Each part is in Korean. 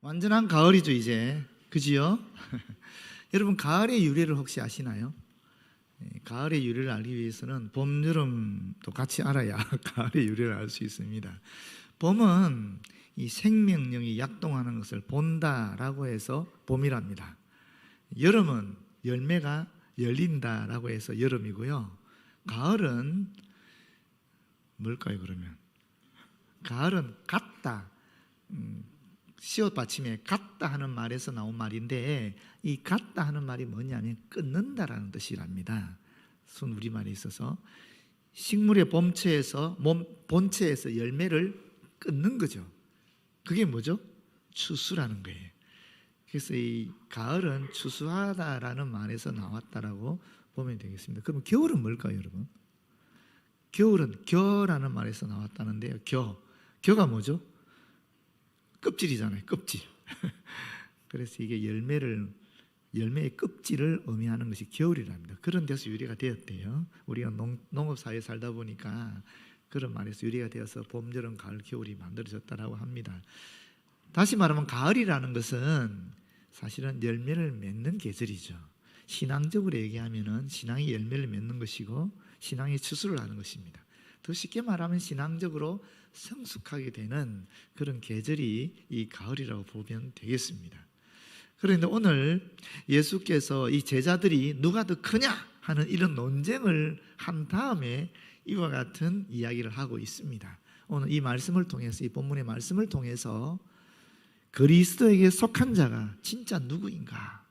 완전한 가을이죠 이제. 그지요? 여러분 가을의 유래를 혹시 아시나요? 가을의 유래를 알기 위해서는 봄, 여름도 같이 알아야 가을의 유래를 알 수 있습니다. 봄은 이 생명력이 약동하는 것을 본다라고 해서 봄이랍니다. 여름은 열매가 열린다라고 해서 여름이고요. 가을은 뭘까요 그러면? 가을은 같다, 시옷 받침에 같다 하는 말에서 나온 말인데, 이 같다 하는 말이 뭐냐면 끊는다라는 뜻이랍니다. 순 우리말에 있어서 식물의 본체에서 열매를 끊는 거죠. 그게 뭐죠? 추수라는 거예요. 그래서 이 가을은 추수하다라는 말에서 나왔다라고 보면 되겠습니다. 그럼 겨울은 뭘까요, 여러분? 겨울은 겨라는 말에서 나왔다는데요. 겨가 뭐죠? 껍질이잖아요. 껍질. 그래서 이게 열매의 껍질을 의미하는 것이 겨울이랍니다. 그런 데서 유래가 되었대요. 우리가 농업사회에 살다 보니까 그런 말에서 유래가 되어서 봄, 여름, 가을, 겨울이 만들어졌다라고 합니다. 다시 말하면 가을이라는 것은 사실은 열매를 맺는 계절이죠. 신앙적으로 얘기하면은 신앙이 열매를 맺는 것이고 신앙이 추수를 하는 것입니다. 더 쉽게 말하면 신앙적으로 성숙하게 되는 그런 계절이 이 가을이라고 보면 되겠습니다. 그런데 오늘 예수께서 이 제자들이 누가 더 크냐 하는 이런 논쟁을 한 다음에 이와 같은 이야기를 하고 있습니다. 오늘 이 말씀을 통해서, 이 본문의 말씀을 통해서 그리스도에게 속한 자가 진짜 누구인가,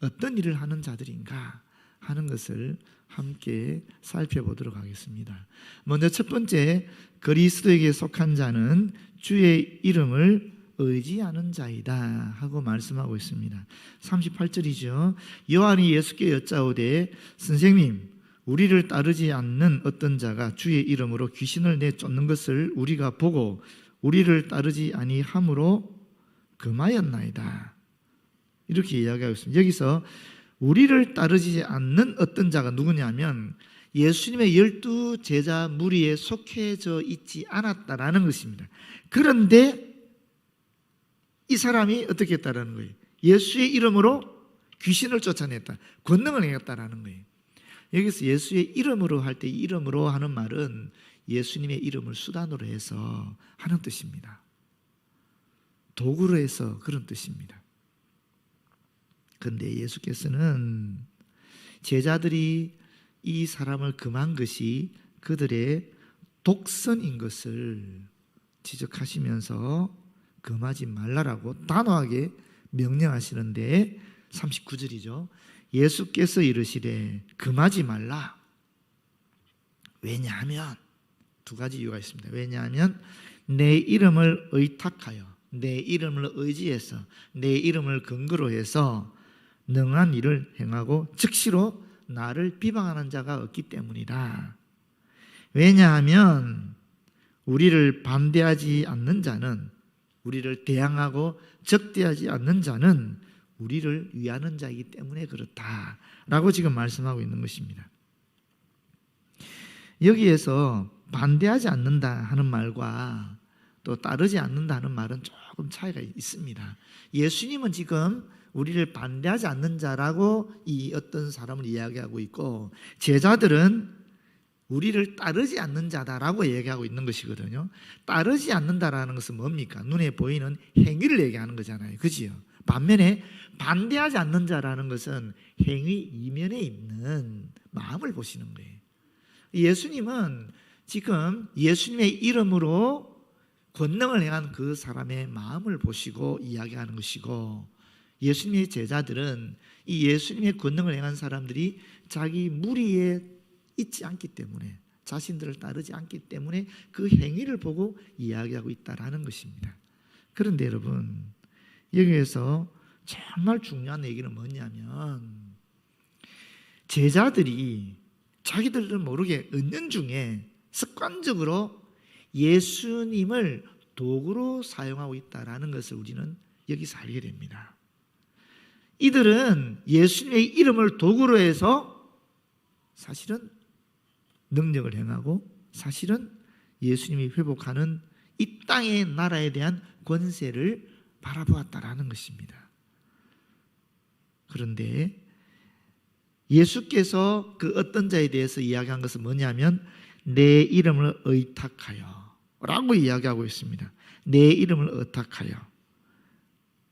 어떤 일을 하는 자들인가 하는 것을 함께 살펴보도록 하겠습니다. 먼저 첫 번째, 그리스도에게 속한 자는 주의 이름을 의지하는 자이다 하고 말씀하고 있습니다. 38절이죠. 요한이 예수께 여짜오되 선생님, 우리를 따르지 않는 어떤 자가 주의 이름으로 귀신을 내쫓는 것을 우리가 보고 우리를 따르지 아니함으로 금하였나이다. 이렇게 이야기하고 있습니다. 여기서 우리를 따르지 않는 어떤 자가 누구냐면 예수님의 12 제자 무리에 속해져 있지 않았다라는 것입니다. 그런데 이 사람이 어떻게 했다라는 거예요? 예수의 이름으로 귀신을 쫓아냈다, 권능을 행했다라는 거예요. 여기서 예수의 이름으로 할 때 이름으로 하는 말은 예수님의 이름을 수단으로 해서 하는 뜻입니다. 도구로 해서 그런 뜻입니다. 그런데 예수께서는 제자들이 이 사람을 금한 것이 그들의 독선인 것을 지적하시면서 금하지 말라라고 단호하게 명령하시는데 39절이죠. 예수께서 이르시되 금하지 말라. 왜냐하면 두 가지 이유가 있습니다. 왜냐하면 내 이름을 의탁하여, 내 이름을 의지해서, 내 이름을 근거로 해서 능한 일을 행하고 즉시로 나를 비방하는 자가 없기 때문이다. 왜냐하면 우리를 반대하지 않는 자는, 우리를 대항하고 적대하지 않는 자는 우리를 위하는 자이기 때문에 그렇다라고 지금 말씀하고 있는 것입니다. 여기에서 반대하지 않는다 하는 말과 또 따르지 않는다 하는 말은 조금 차이가 있습니다. 예수님은 지금 우리를 반대하지 않는 자라고 이 어떤 사람을 이야기하고 있고, 제자들은 우리를 따르지 않는 자다라고 얘기하고 있는 것이거든요. 따르지 않는다라는 것은 뭡니까? 눈에 보이는 행위를 얘기하는 거잖아요. 그지요? 반면에 반대하지 않는 자라는 것은 행위 이면에 있는 마음을 보시는 거예요. 예수님은 지금 예수님의 이름으로 권능을 행한 그 사람의 마음을 보시고 이야기하는 것이고, 예수님의 제자들은 이 예수님의 권능을 행한 사람들이 자기 무리에 있지 않기 때문에, 자신들을 따르지 않기 때문에 그 행위를 보고 이야기하고 있다라는 것입니다. 그런데 여러분, 여기에서 정말 중요한 얘기는 뭐냐면 제자들이 자기들은 모르게 은연중에 습관적으로 예수님을 도구로 사용하고 있다라는 것을 우리는 여기서 알게 됩니다. 이들은 예수님의 이름을 도구로 해서 사실은 능력을 행하고 사실은 예수님이 회복하는 이 땅의 나라에 대한 권세를 바라보았다라는 것입니다. 그런데 예수께서 그 어떤 자에 대해서 이야기한 것은 뭐냐면 내 이름을 의탁하여 라고 이야기하고 있습니다. 내 이름을 의탁하여.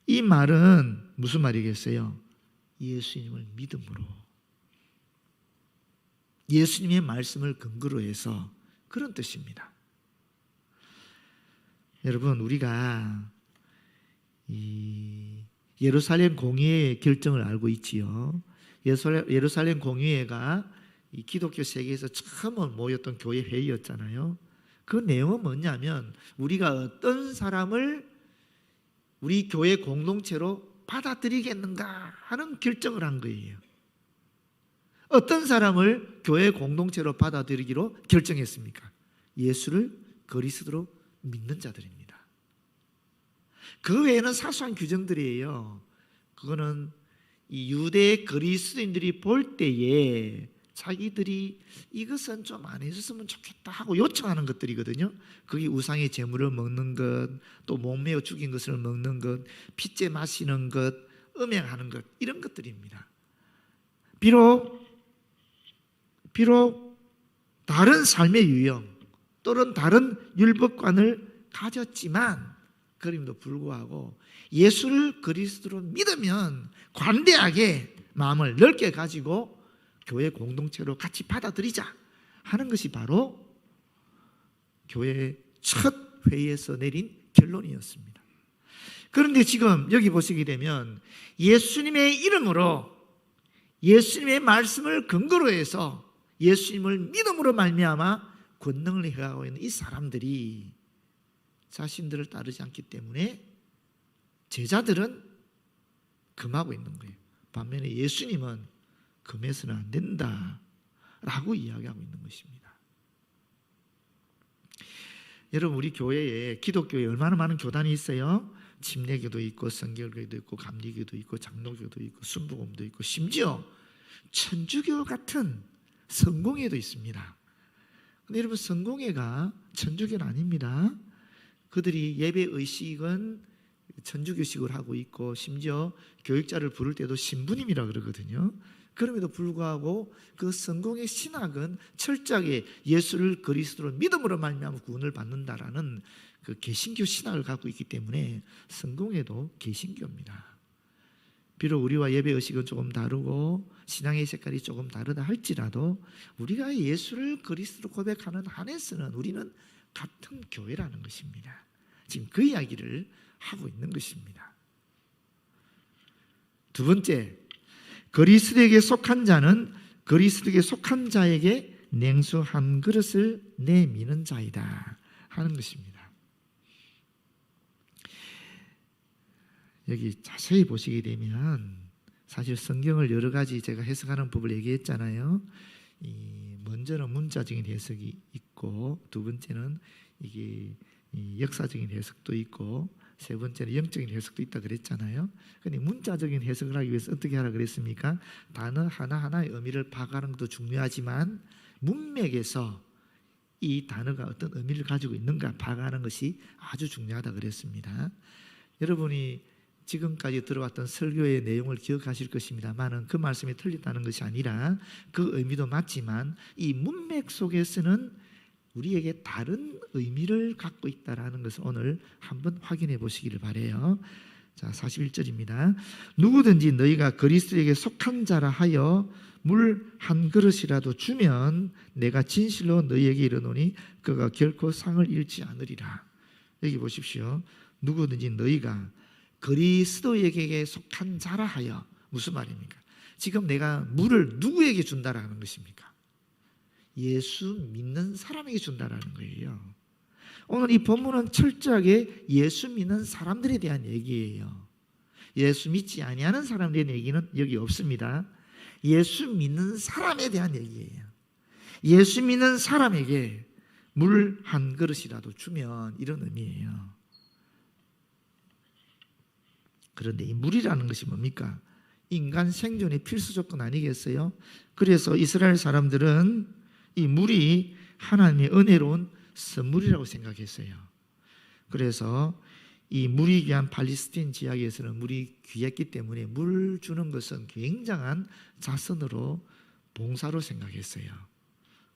이 말은 무슨 말이겠어요? 예수님을 믿음으로, 예수님의 말씀을 근거로 해서 그런 뜻입니다. 여러분, 우리가 이 예루살렘 공의회의 결정을 알고 있지요. 예루살렘 공의회가 이 기독교 세계에서 처음 모였던 교회 회의였잖아요. 그 내용은 뭐냐면 우리가 어떤 사람을 우리 교회 공동체로 받아들이겠는가 하는 결정을 한 거예요. 어떤 사람을 교회 공동체로 받아들이기로 결정했습니까? 예수를 그리스도로 믿는 자들입니다. 그 외에는 사소한 규정들이에요. 그거는 이 유대 그리스도인들이 볼 때에 자기들이 이것은 좀 안 해줬으면 좋겠다 하고 요청하는 것들이거든요. 그게 우상의 제물을 먹는 것, 또 몸매어 죽인 것을 먹는 것, 핏째 마시는 것, 음행하는 것, 이런 것들입니다. 비록 다른 삶의 유형 또는 다른 율법관을 가졌지만 그럼에도 불구하고 예수를 그리스도로 믿으면 관대하게 마음을 넓게 가지고 교회 공동체로 같이 받아들이자 하는 것이 바로 교회 첫 회의에서 내린 결론이었습니다. 그런데 지금 여기 보시게 되면 예수님의 이름으로, 예수님의 말씀을 근거로 해서 예수님을 믿음으로 말미암아 권능을 행하고 있는 이 사람들이 자신들을 따르지 않기 때문에 제자들은 금하고 있는 거예요. 반면에 예수님은 금해서는 안 된다라고 이야기하고 있는 것입니다. 여러분, 우리 교회에, 기독교에 얼마나 많은 교단이 있어요? 침례교도 있고 성결교도 있고 감리교도 있고 장로교도 있고 순복음도 있고 심지어 천주교 같은 성공회도 있습니다. 근데 여러분, 성공회가 천주교는 아닙니다. 그들이 예배 의식은 천주교식으로 하고 있고 심지어 교육자를 부를 때도 신부님이라 그러거든요. 그럼에도 불구하고 그 성공의 신학은 철저하게 예수를 그리스도로 믿음으로 말미암아 구원을 받는다라는 그 개신교 신학을 갖고 있기 때문에 성공회도 개신교입니다. 비록 우리와 예배 의식은 조금 다르고 신앙의 색깔이 조금 다르다 할지라도 우리가 예수를 그리스도로 고백하는 한에서는 우리는 같은 교회라는 것입니다. 지금 그 이야기를 하고 있는 것입니다. 두 번째, 그리스도에게 속한 자는 그리스도에게 속한 자에게 냉수 한 그릇을 내미는 자이다 하는 것입니다. 여기 자세히 보시게 되면 사실 성경을 여러 가지 제가 해석하는 법을 얘기했잖아요. 먼저는 문자적인 해석이 있고 두 번째는 이게 역사적인 해석도 있고 세 번째는 영적인 해석도 있다 그랬잖아요. 근데 문자적인 해석을 하기 위해서 어떻게 하라 그랬습니까? 단어 하나하나의 의미를 파악하는 것도 중요하지만 문맥에서 이 단어가 어떤 의미를 가지고 있는가 파악하는 것이 아주 중요하다 그랬습니다. 여러분이 지금까지 들어왔던 설교의 내용을 기억하실 것입니다만은 그 말씀이 틀렸다는 것이 아니라 그 의미도 맞지만 이 문맥 속에서는 우리에게 다른 의미를 갖고 있다는 것을 오늘 한번 확인해 보시기를 바라요. 자, 41절입니다. 누구든지 너희가 그리스도에게 속한 자라 하여 물 한 그릇이라도 주면 내가 진실로 너희에게 이르노니 그가 결코 상을 잃지 않으리라. 여기 보십시오. 누구든지 너희가 그리스도에게 속한 자라 하여, 무슨 말입니까? 지금 내가 물을 누구에게 준다라는 것입니까? 예수 믿는 사람에게 준다라는 거예요. 오늘 이 본문은 철저하게 예수 믿는 사람들에 대한 얘기예요. 예수 믿지 아니하는 사람들에 대한 얘기는 여기 없습니다. 예수 믿는 사람에 대한 얘기예요. 예수 믿는 사람에게 물 한 그릇이라도 주면 이런 의미예요. 그런데 이 물이라는 것이 뭡니까? 인간 생존의 필수 조건 아니겠어요? 그래서 이스라엘 사람들은 이 물이 하나님의 은혜로운 선물이라고 생각했어요. 그래서 이 물이 귀한 팔레스타인 지역에서는 물이 귀했기 때문에 물 주는 것은 굉장한 자선으로 봉사로 생각했어요.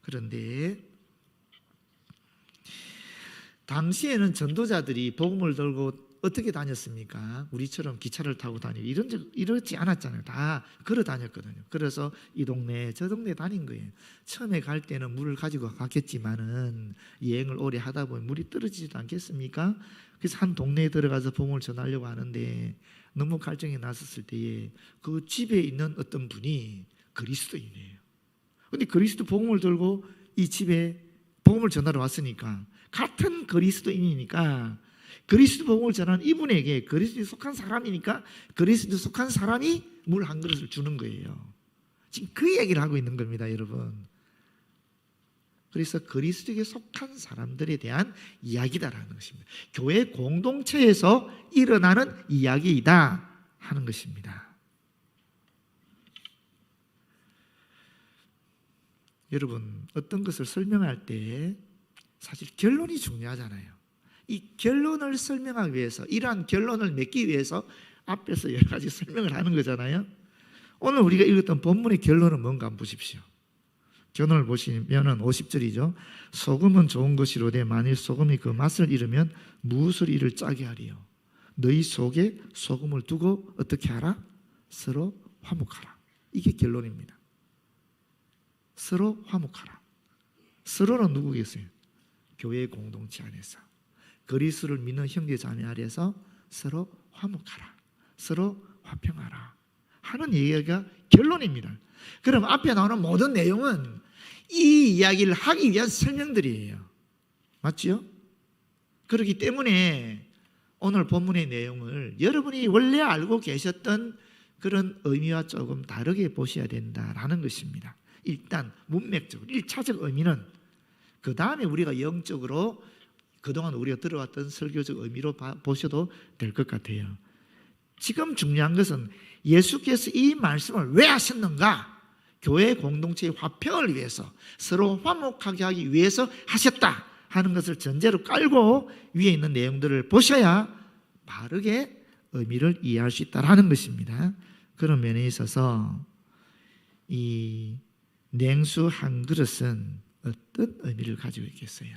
그런데 당시에는 전도자들이 복음을 들고 어떻게 다녔습니까? 우리처럼 기차를 타고 다니고 이러지 않았잖아요. 다 걸어 다녔거든요. 그래서 이 동네 저 동네 다닌 거예요. 처음에 갈 때는 물을 가지고 갔겠지만은 여행을 오래 하다 보면 물이 떨어지지도 않겠습니까? 그래서 한 동네에 들어가서 복음을 전하려고 하는데 너무 갈증이 났었을 때에 그 집에 있는 어떤 분이 그리스도인이에요. 근데 그리스도 복음을 들고 이 집에 복음을 전하러 왔으니까 같은 그리스도인이니까 그리스도 복음을 전하는 이분에게 그리스도에 속한 사람이니까 그리스도에 속한 사람이 물 한 그릇을 주는 거예요. 지금 그 얘기를 하고 있는 겁니다, 여러분. 그래서 그리스도에 속한 사람들에 대한 이야기다라는 것입니다. 교회 공동체에서 일어나는 이야기이다 하는 것입니다. 여러분, 어떤 것을 설명할 때 사실 결론이 중요하잖아요. 이 결론을 설명하기 위해서, 이러한 결론을 맺기 위해서 앞에서 여러 가지 설명을 하는 거잖아요. 오늘 우리가 읽었던 본문의 결론은 뭔가 한번 보십시오. 결론을 보시면 50절이죠. 소금은 좋은 것이로되 만일 소금이 그 맛을 잃으면 무엇을 이를 짜게 하리요. 너희 속에 소금을 두고 어떻게 하라? 서로 화목하라. 이게 결론입니다. 서로 화목하라. 서로는 누구겠어요? 교회 공동체 안에서 그리스도를 믿는 형제 자매 아래에서 서로 화목하라, 서로 화평하라 하는 얘기가 결론입니다. 그럼 앞에 나오는 모든 내용은 이 이야기를 하기 위한 설명들이에요. 맞죠? 그렇기 때문에 오늘 본문의 내용을 여러분이 원래 알고 계셨던 그런 의미와 조금 다르게 보셔야 된다라는 것입니다. 일단 문맥적으로 1차적 의미는, 그 다음에 우리가 영적으로 그동안 우리가 들어왔던 설교적 의미로 보셔도 될 것 같아요. 지금 중요한 것은 예수께서 이 말씀을 왜 하셨는가? 교회 공동체의 화평을 위해서, 서로 화목하게 하기 위해서 하셨다 하는 것을 전제로 깔고 위에 있는 내용들을 보셔야 바르게 의미를 이해할 수 있다는 것입니다. 그런 면에 있어서 이 냉수 한 그릇은 어떤 의미를 가지고 있겠어요?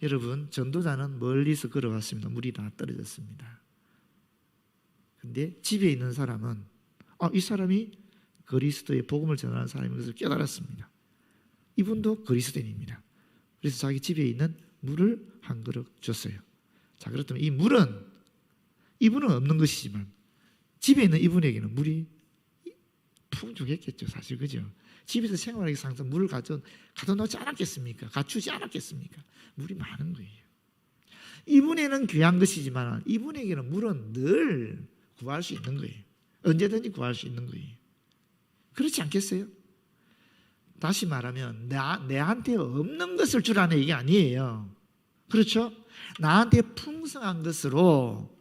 여러분, 전도자는 멀리서 걸어갔습니다. 물이 다 떨어졌습니다. 근데 집에 있는 사람은 이 사람이 그리스도의 복음을 전하는 사람인 것을 깨달았습니다. 이분도 그리스도인입니다. 그래서 자기 집에 있는 물을 한 그릇 줬어요. 자, 그렇다면 이 물은 이분은 없는 것이지만 집에 있는 이분에게는 물이 풍족했겠죠, 사실. 그죠? 집에서 생활하기 위해서 항상 물을 가둬놓지 않았겠습니까? 갖추지 않았겠습니까? 물이 많은 거예요. 이분에는 귀한 것이지만 이분에게는 물은 늘 구할 수 있는 거예요. 언제든지 구할 수 있는 거예요. 그렇지 않겠어요? 다시 말하면 내한테 없는 것을 주라는 얘기 아니에요. 그렇죠? 나한테 풍성한 것으로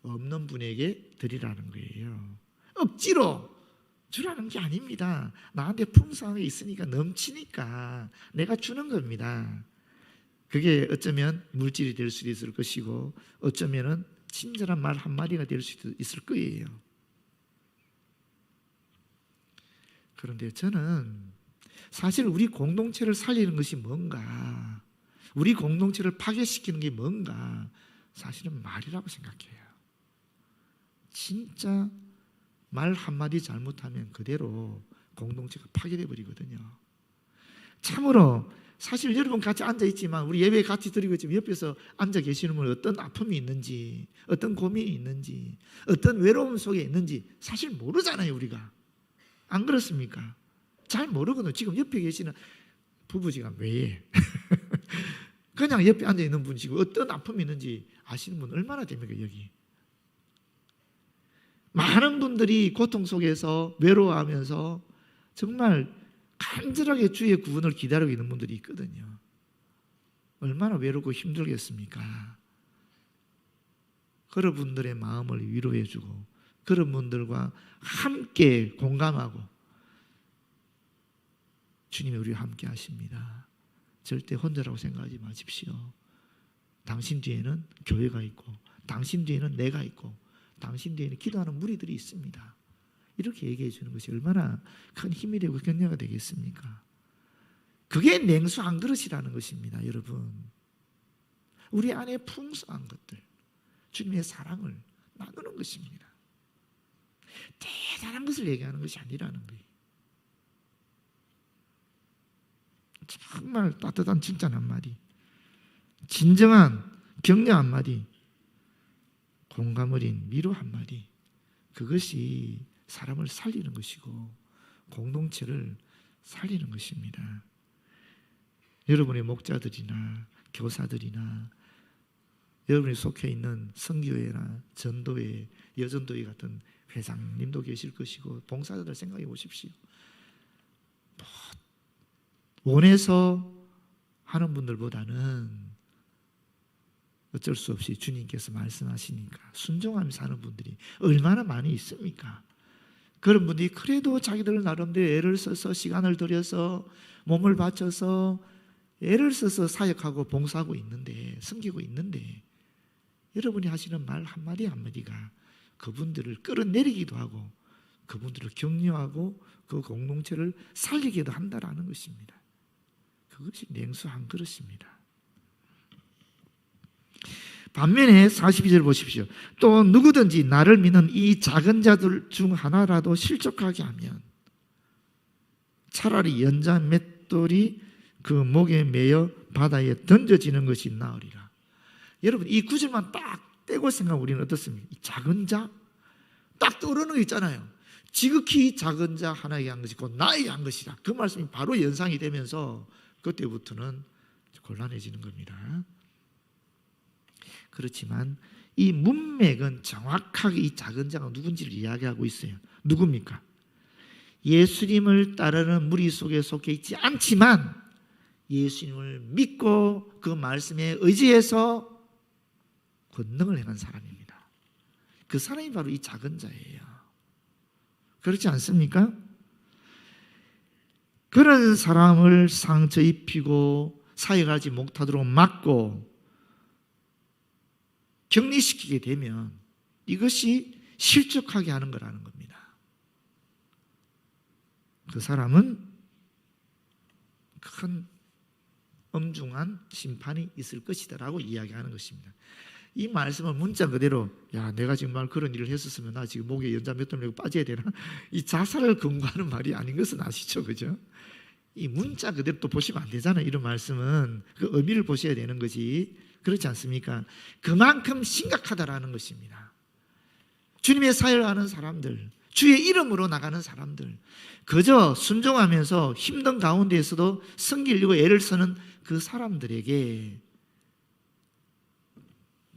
없는 분에게 드리라는 거예요. 억지로 주라는 게 아닙니다. 나한테 풍성한 게 있으니까, 넘치니까 내가 주는 겁니다. 그게 어쩌면 물질이 될 수도 있을 것이고 어쩌면 친절한 말 한마디가 될 수도 있을 거예요. 그런데 저는 사실 우리 공동체를 살리는 것이 뭔가, 우리 공동체를 파괴시키는 게 뭔가, 사실은 말이라고 생각해요. 진짜 말 한마디 잘못하면 그대로 공동체가 파괴돼 버리거든요. 참으로 사실 여러분 같이 앉아있지만, 우리 예배 같이 드리고 있지만 옆에서 앉아 계시는 분은 어떤 아픔이 있는지, 어떤 고민이 있는지, 어떤 외로움 속에 있는지 사실 모르잖아요, 우리가. 안 그렇습니까? 잘 모르거든요. 지금 옆에 계시는 부부지간 왜 그냥 옆에 앉아있는 분이시고 어떤 아픔이 있는지 아시는 분 얼마나 됩니까, 여기? 많은 분들이 고통 속에서 외로워하면서 정말 간절하게 주의 구원을 기다리고 있는 분들이 있거든요. 얼마나 외롭고 힘들겠습니까? 그런 분들의 마음을 위로해주고 그런 분들과 함께 공감하고, 주님이 우리와 함께 하십니다. 절대 혼자라고 생각하지 마십시오. 당신 뒤에는 교회가 있고, 당신 뒤에는 내가 있고, 당신 뒤에는 기도하는 무리들이 있습니다. 이렇게 얘기해 주는 것이 얼마나 큰 힘이 되고 격려가 되겠습니까? 그게 냉수 한 그릇이라는 것입니다, 여러분. 우리 안에 풍성한 것들, 주님의 사랑을 나누는 것입니다. 대단한 것을 얘기하는 것이 아니라는 거예요. 정말 따뜻한 칭찬 한마디, 진정한 격려 한마디, 공감 어린 위로 한마디, 그것이 사람을 살리는 것이고 공동체를 살리는 것입니다. 여러분의 목자들이나 교사들이나 여러분이 속해 있는 선교회나 전도회, 여전도회 같은 회장님도 계실 것이고 봉사자들 생각해 보십시오. 원해서 하는 분들보다는 어쩔 수 없이 주님께서 말씀하시니까 순종하면서 하는 분들이 얼마나 많이 있습니까? 그런 분들이 그래도 자기들 나름대로 애를 써서 시간을 들여서 몸을 바쳐서 애를 써서 사역하고 봉사하고 있는데, 섬기고 있는데, 여러분이 하시는 말 한마디 한마디가 그분들을 끌어내리기도 하고 그분들을 격려하고 그 공동체를 살리기도 한다라는 것입니다. 그것이 냉수 한 그릇입니다. 반면에 42절 보십시오. 또 누구든지 나를 믿는 이 작은 자들 중 하나라도 실족하게 하면 차라리 연자 맷돌이 그 목에 매여 바다에 던져지는 것이 나으리라. 여러분, 이 구절만 딱 떼고 생각하면 우리는 어떻습니까? 이 작은 자 딱 떠오르는 거 있잖아요. 지극히 작은 자 하나에게 한 것이 곧 나에게 한 것이다. 그 말씀이 바로 연상이 되면서 그때부터는 곤란해지는 겁니다. 그렇지만 이 문맥은 정확하게 이 작은 자가 누군지를 이야기하고 있어요. 누굽니까? 예수님을 따르는 무리 속에 속해 있지 않지만 예수님을 믿고 그 말씀에 의지해서 권능을 행한 사람입니다. 그 사람이 바로 이 작은 자예요. 그렇지 않습니까? 그런 사람을 상처 입히고 사역하지 못하도록 막고 격리시키게 되면 이것이 실족하게 하는 거라는 겁니다. 그 사람은 큰 엄중한 심판이 있을 것이다 라고 이야기하는 것입니다. 이 말씀은 문자 그대로 야 내가 정말 그런 일을 했었으면 나 지금 목에 연자 몇 돈 내고 빠져야 되나? 이 자살을 권고하는 말이 아닌 것은 아시죠? 그죠? 이 문자 그대로 또 보시면 안 되잖아요. 이런 말씀은 그 의미를 보셔야 되는 거지. 그렇지 않습니까? 그만큼 심각하다라는 것입니다. 주님의 사역을 하는 사람들, 주의 이름으로 나가는 사람들, 그저 순종하면서 힘든 가운데에서도 섬기려고 애를 쓰는 그 사람들에게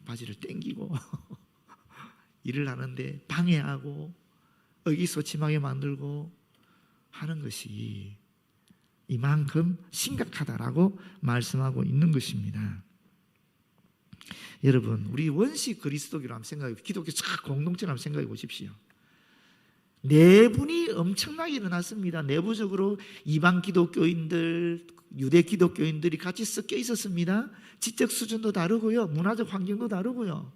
바지를 땡기고 일을 하는데 방해하고 의기소침하게 만들고 하는 것이 이만큼 심각하다라고 말씀하고 있는 것입니다. 여러분, 우리 원시 그리스도교로 한번 생각해 보십시오. 기독교 공동체로 한번 생각해 보십시오. 내분이 엄청나게 일어났습니다. 내부적으로 이방 기독교인들, 유대 기독교인들이 같이 섞여 있었습니다. 지적 수준도 다르고요, 문화적 환경도 다르고요.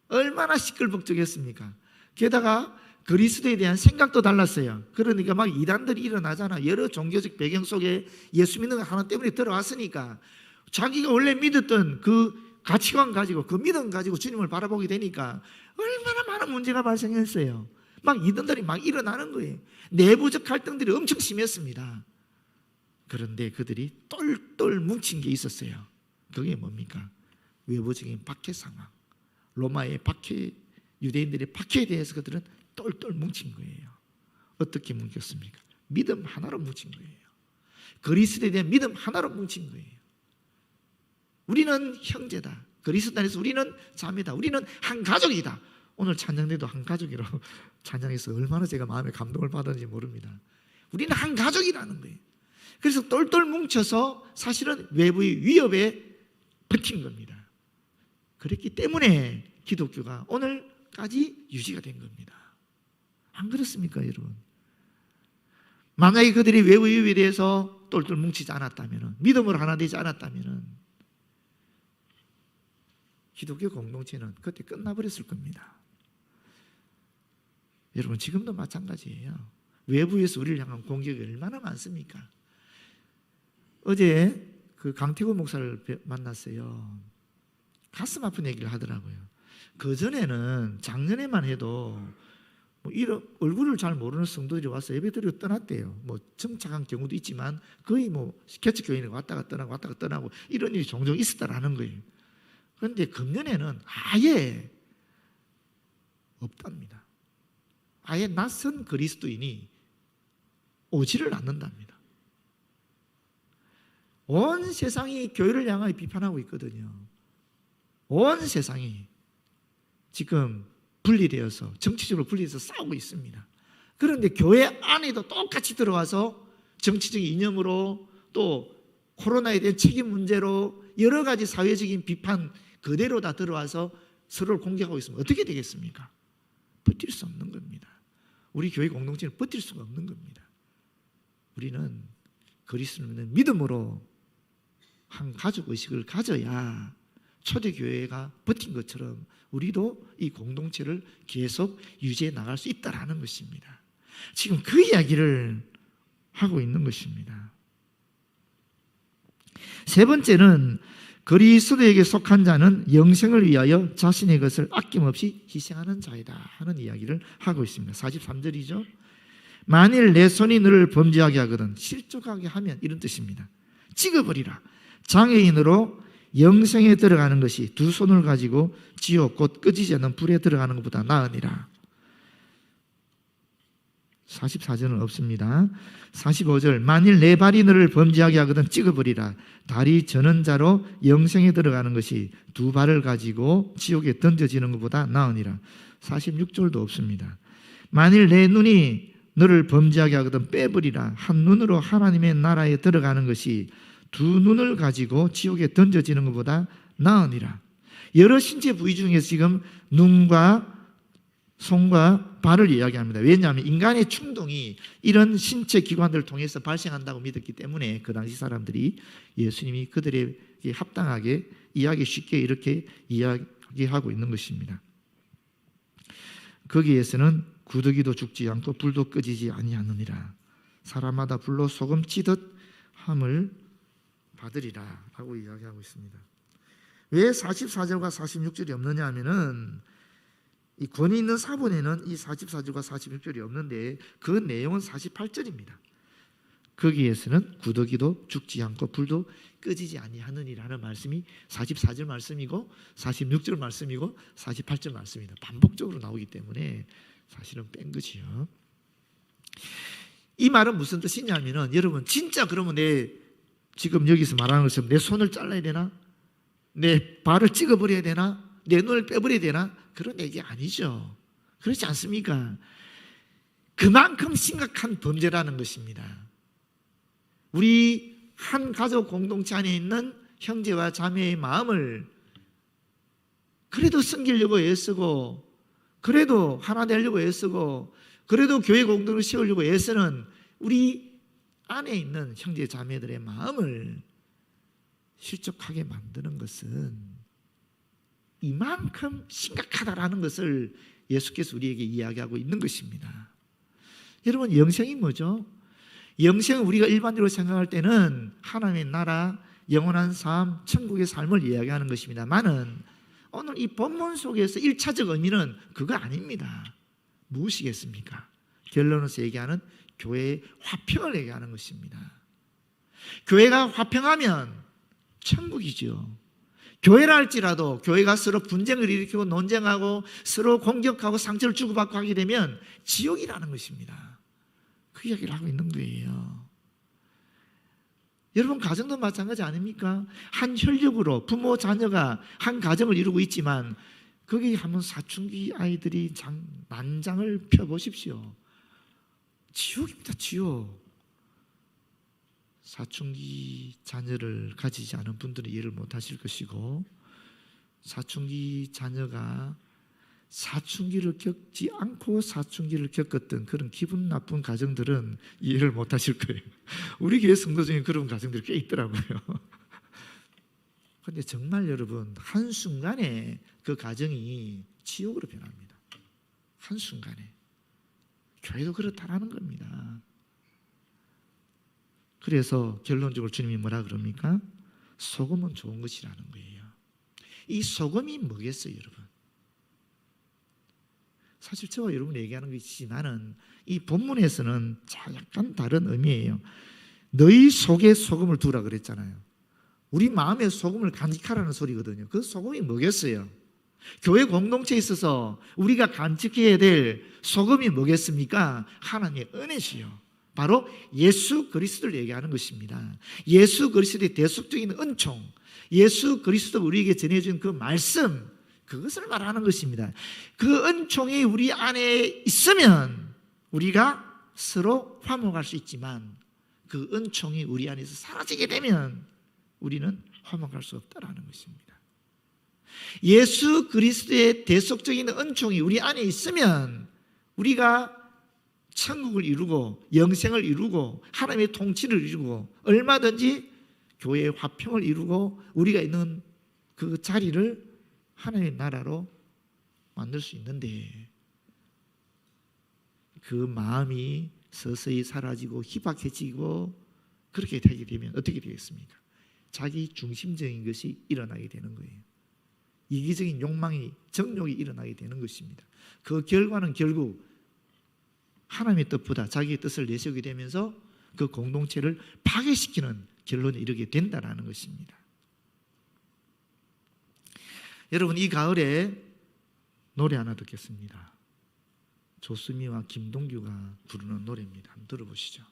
얼마나 시끌벅적했습니까? 게다가 그리스도에 대한 생각도 달랐어요. 그러니까 막 이단들이 일어나잖아. 여러 종교적 배경 속에 예수 믿는 거 하나 때문에 들어왔으니까 자기가 원래 믿었던 그 가치관 가지고 그 믿음 가지고 주님을 바라보게 되니까 얼마나 많은 문제가 발생했어요. 막 이단들이 막 일어나는 거예요. 내부적 갈등들이 엄청 심했습니다. 그런데 그들이 똘똘 뭉친 게 있었어요. 그게 뭡니까? 외부적인 박해 상황, 로마의 박해, 유대인들의 박해에 대해서 그들은 똘똘 뭉친 거예요. 어떻게 뭉쳤습니까? 믿음 하나로 뭉친 거예요. 그리스도에 대한 믿음 하나로 뭉친 거예요. 우리는 형제다. 그리스도 안에서 우리는 자매다. 우리는 한 가족이다. 오늘 찬양대도 한 가족이라고 찬양해서 얼마나 제가 마음에 감동을 받았는지 모릅니다. 우리는 한 가족이라는 거예요. 그래서 똘똘 뭉쳐서 사실은 외부의 위협에 버틴 겁니다. 그렇기 때문에 기독교가 오늘까지 유지가 된 겁니다. 안 그렇습니까, 여러분? 만약에 그들이 외부 위협에 대해서 똘똘 뭉치지 않았다면, 믿음으로 하나 되지 않았다면 기독교 공동체는 그때 끝나버렸을 겁니다. 여러분, 지금도 마찬가지예요. 외부에서 우리를 향한 공격이 얼마나 많습니까? 어제 그 강태구 목사를 만났어요. 가슴 아픈 얘기를 하더라고요. 그전에는 작년에만 해도 이런 얼굴을 잘 모르는 성도들이 와서 예배드리고 떠났대요. 정착한 경우도 있지만 거의 개척교인이 왔다가 떠나고 이런 일이 종종 있었다라는 거예요. 그런데 금년에는 아예 없답니다. 아예 낯선 그리스도인이 오지를 않는답니다. 온 세상이 교회를 향하여 비판하고 있거든요. 온 세상이 지금 분리되어서, 정치적으로 분리해서 싸우고 있습니다. 그런데 교회 안에도 똑같이 들어와서 정치적인 이념으로, 또 코로나에 대한 책임 문제로 여러 가지 사회적인 비판 그대로 다 들어와서 서로를 공격하고 있으면 어떻게 되겠습니까? 버틸 수 없는 겁니다. 우리 교회 공동체는 버틸 수가 없는 겁니다. 우리는 그리스도를 믿음으로 한 가족 의식을 가져야 초대교회가 버틴 것처럼 우리도 이 공동체를 계속 유지해 나갈 수 있다는 것입니다. 지금 그 이야기를 하고 있는 것입니다. 세 번째는 그리스도에게 속한 자는 영생을 위하여 자신의 것을 아낌없이 희생하는 자이다 하는 이야기를 하고 있습니다. 43절이죠. 만일 내 손이 너를 범죄하게 하거든, 실족하게 하면, 이런 뜻입니다. 찍어버리라. 장애인으로 영생에 들어가는 것이 두 손을 가지고 지옥 곧 꺼지지 않는 불에 들어가는 것보다 나으니라. 44절은 없습니다. 45절, 만일 내 발이 너를 범죄하게 하거든 찍어버리라. 다리 저는 자로 영생에 들어가는 것이 두 발을 가지고 지옥에 던져지는 것보다 나으니라. 46절도 없습니다. 만일 내 눈이 너를 범죄하게 하거든 빼버리라. 한 눈으로 하나님의 나라에 들어가는 것이 두 눈을 가지고 지옥에 던져지는 것보다 나으니라. 여러 신체 부위 중에서 지금 눈과 손과 발을 이야기합니다. 왜냐하면 인간의 충동이 이런 신체 기관들을 통해서 발생한다고 믿었기 때문에 그 당시 사람들이 예수님이 그들에게 합당하게 이야기 쉽게 이렇게 이야기하고 있는 것입니다. 거기에서는 구더기도 죽지 않고 불도 꺼지지 아니하느니라. 사람마다 불로 소금 치듯 함을 받으리라 라고 이야기하고 있습니다. 왜 44절과 46절이 없느냐 하면은 이 권위 있는 사본에는 이 44절과 46절이 없는데 그 내용은 48절입니다. 거기에서는 구더기도 죽지 않고 불도 꺼지지 아니하느니라는 말씀이 44절 말씀이고 46절 말씀이고 48절 말씀입니다. 반복적으로 나오기 때문에 사실은 뺀 거지요. 이 말은 무슨 뜻이냐면은, 여러분 진짜 그러면 지금 여기서 말하는 것처럼 내 손을 잘라야 되나? 내 발을 찍어버려야 되나? 내 눈을 빼버려야 되나? 그런 얘기 아니죠. 그렇지 않습니까? 그만큼 심각한 범죄라는 것입니다. 우리 한 가족 공동체 안에 있는 형제와 자매의 마음을 그래도 섬기려고 애쓰고, 그래도 하나 되려고 애쓰고, 그래도 교회 공동을 세우려고 애쓰는 우리 안에 있는 형제 자매들의 마음을 실족하게 만드는 것은 이만큼 심각하다라는 것을 예수께서 우리에게 이야기하고 있는 것입니다. 여러분, 영생이 뭐죠? 영생은 우리가 일반적으로 생각할 때는 하나님의 나라, 영원한 삶, 천국의 삶을 이야기하는 것입니다만은 오늘 이 본문 속에서 1차적 의미는 그거 아닙니다. 무엇이겠습니까? 결론에서 얘기하는 교회의 화평을 얘기하는 것입니다. 교회가 화평하면 천국이죠. 교회라 할지라도 교회가 서로 분쟁을 일으키고 논쟁하고 서로 공격하고 상처를 주고받고 하게 되면 지옥이라는 것입니다. 그 이야기를 하고 있는 거예요. 여러분, 가정도 마찬가지 아닙니까? 한 혈육으로 부모 자녀가 한 가정을 이루고 있지만 거기 한번 사춘기 아이들이 난장을 펴보십시오. 지옥입니다. 지옥. 사춘기 자녀를 가지지 않은 분들은 이해를 못하실 것이고, 사춘기 자녀가 사춘기를 겪지 않고 사춘기를 겪었던 그런 기분 나쁜 가정들은 이해를 못 하실 거예요. 우리 교회 성도 중에 그런 가정들이 꽤 있더라고요. 그런데 정말 여러분, 한순간에 그 가정이 지옥으로 변합니다. 한순간에. 교회도 그렇다라는 겁니다. 그래서 결론적으로 주님이 뭐라 그럽니까? 소금은 좋은 것이라는 거예요. 이 소금이 뭐겠어요, 여러분? 사실 저와 여러분이 얘기하는 것이지만은 이 본문에서는 약간 다른 의미예요. 너희 속에 소금을 두라 그랬잖아요. 우리 마음에 소금을 간직하라는 소리거든요. 그 소금이 뭐겠어요? 교회 공동체에 있어서 우리가 간직해야 될 소금이 뭐겠습니까? 하나님의 은혜시요. 바로 예수 그리스도를 얘기하는 것입니다. 예수 그리스도의 대속적인 은총, 예수 그리스도가 우리에게 전해준 그 말씀, 그것을 말하는 것입니다. 그 은총이 우리 안에 있으면 우리가 서로 화목할 수 있지만 그 은총이 우리 안에서 사라지게 되면 우리는 화목할 수 없다라는 것입니다. 예수 그리스도의 대속적인 은총이 우리 안에 있으면 우리가 천국을 이루고 영생을 이루고 하나님의 통치를 이루고 얼마든지 교회의 화평을 이루고 우리가 있는 그 자리를 하나님의 나라로 만들 수 있는데 그 마음이 서서히 사라지고 희박해지고 그렇게 되게 되면 어떻게 되겠습니까? 자기 중심적인 것이 일어나게 되는 거예요. 이기적인 욕망이, 정욕이 일어나게 되는 것입니다. 그 결과는 결국 하나님의 뜻보다 자기의 뜻을 내세우게 되면서 그 공동체를 파괴시키는 결론에 이르게 된다는 것입니다. 여러분, 이 가을에 노래 하나 듣겠습니다. 조수미와 김동규가 부르는 노래입니다. 한번 들어보시죠.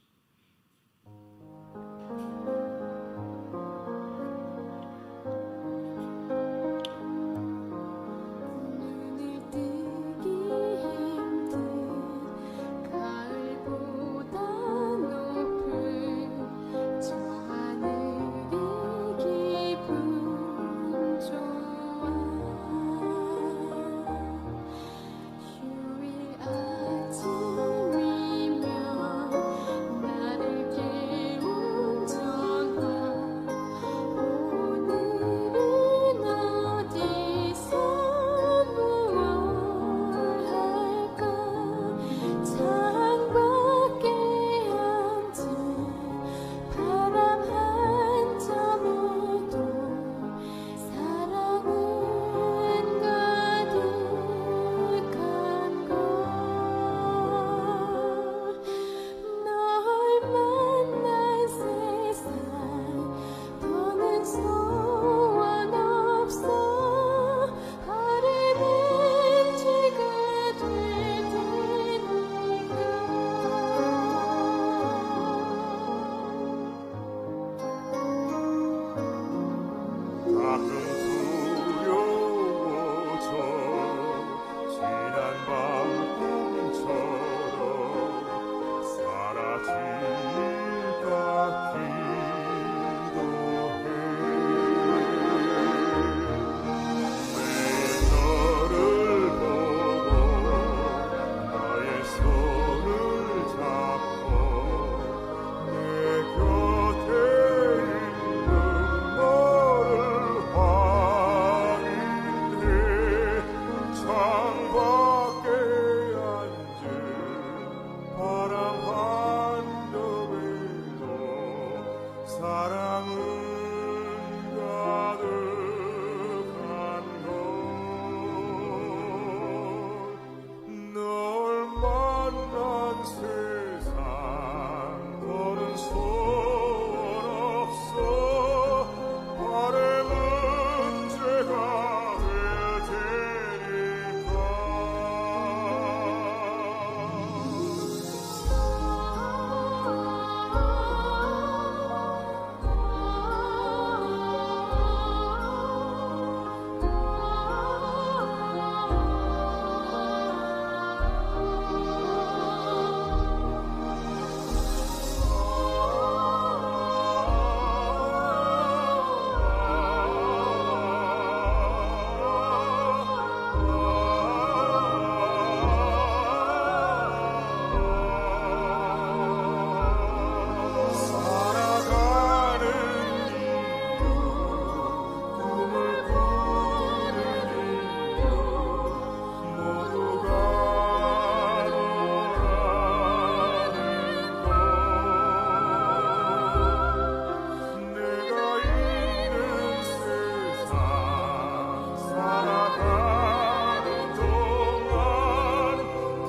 살아가는 동안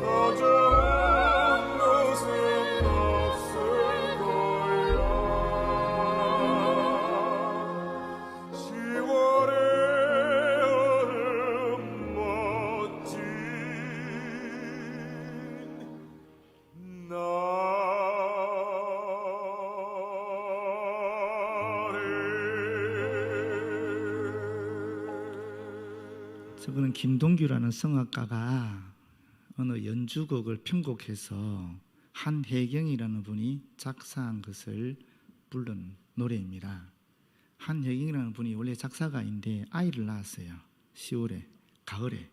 더 좋은 곳은 없을 거야. 10월의 얼음 멋진 저거는 김동규라는 성악가가 어느 연주곡을 편곡해서 한혜경이라는 분이 작사한 것을 부른 노래입니다. 한혜경이라는 분이 원래 작사가인데 아이를 낳았어요. 10월에, 가을에.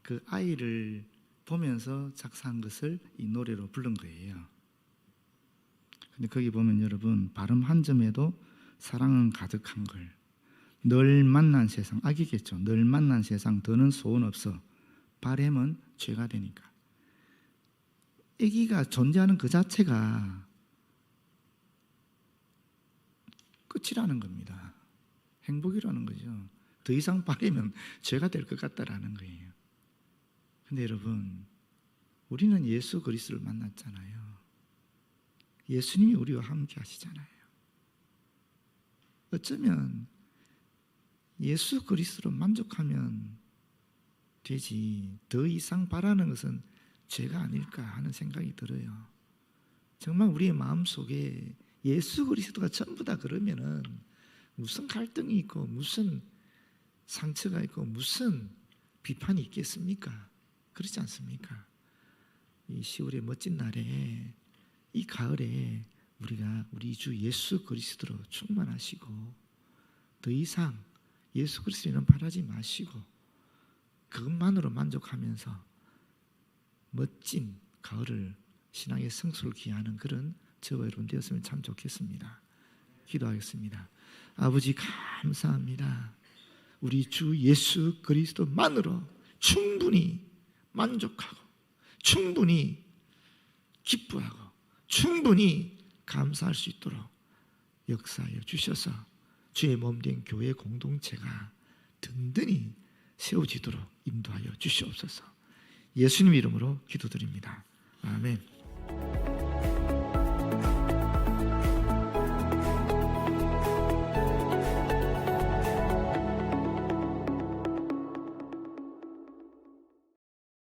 그 아이를 보면서 작사한 것을 이 노래로 부른 거예요. 근데 거기 보면 여러분, 발음 한 점에도 사랑은 가득한 걸. 널 만난 세상, 악이겠죠. 널 만난 세상 더는 소원 없어. 바램은 죄가 되니까. 아기가 존재하는 그 자체가 끝이라는 겁니다. 행복이라는 거죠. 더 이상 바라면 죄가 될 것 같다라는 거예요. 근데 여러분, 우리는 예수 그리스도를 만났잖아요. 예수님이 우리와 함께 하시잖아요. 어쩌면 예수 그리스도로 만족하면 되지, 더 이상 바라는 것은 죄가 아닐까 하는 생각이 들어요. 정말 우리의 마음속에 예수 그리스도가 전부 다 그러면은 무슨 갈등이 있고 무슨 상처가 있고 무슨 비판이 있겠습니까? 그렇지 않습니까? 이 10월의 멋진 날에, 이 가을에 우리가 우리 주 예수 그리스도로 충만하시고 더 이상 예수 그리스도는 바라지 마시고 그것만으로 만족하면서 멋진 가을을 신앙의 성수를 기하는 그런 저와 여러분 되었으면 참 좋겠습니다. 기도하겠습니다. 아버지 감사합니다. 우리 주 예수 그리스도만으로 충분히 만족하고 충분히 기뻐하고 충분히 감사할 수 있도록 역사하여 주셔서 주의 몸된 교회 공동체가 든든히 세워지도록 인도하여 주시옵소서. 예수님 이름으로 기도드립니다. 아멘.